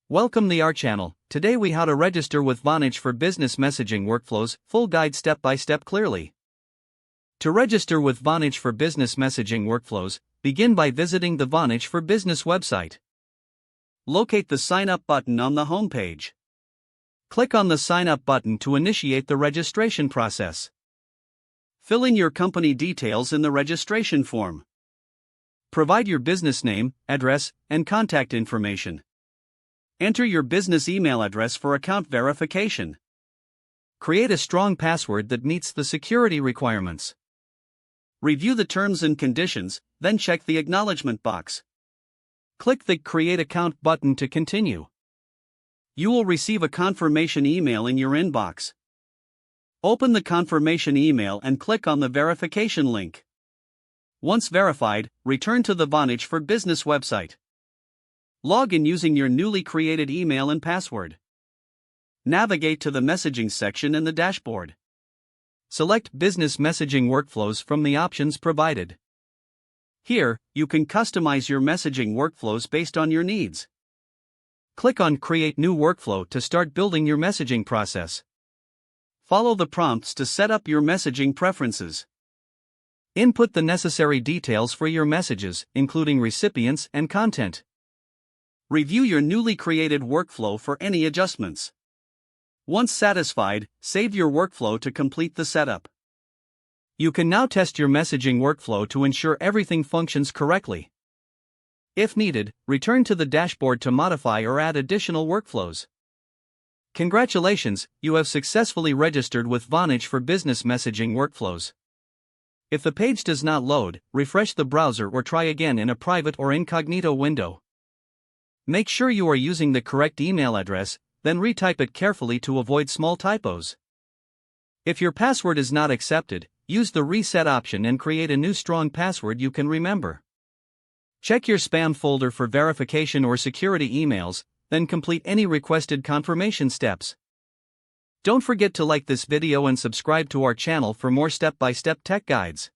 Welcome to our channel. Today we how to register with Vonage for business messaging workflows, full guide step by step clearly. To register with Vonage for business messaging workflows, begin by visiting the Vonage for Business website. Locate the Sign Up button on the home page. Click on the Sign Up button to initiate the registration process. Fill in your company details in the registration form. Provide your business name, address, and contact information. Enter your business email address for account verification. Create a strong password that meets the security requirements. Review the terms and conditions, then check the acknowledgement box. Click the Create Account button to continue. You will receive a confirmation email in your inbox. Open the confirmation email and click on the verification link. Once verified, return to the Vonage for Business website. Log in using your newly created email and password. Navigate to the messaging section in the dashboard. Select Business Messaging Workflows from the options provided. Here, you can customize your messaging workflows based on your needs. Click on Create New Workflow to start building your messaging process. Follow the prompts to set up your messaging preferences. Input the necessary details for your messages, including recipients and content. Review your newly created workflow for any adjustments. Once satisfied, save your workflow to complete the setup. You can now test your messaging workflow to ensure everything functions correctly. If needed, return to the dashboard to modify or add additional workflows. Congratulations, you have successfully registered with Vonage for business messaging workflows. If the page does not load, refresh the browser or try again in a private or incognito window. Make sure you are using the correct email address, then retype it carefully to avoid small typos. If your password is not accepted, use the reset option and create a new strong password you can remember. Check your spam folder for verification or security emails, then complete any requested confirmation steps. Don't forget to like this video and subscribe to our channel for more step-by-step tech guides.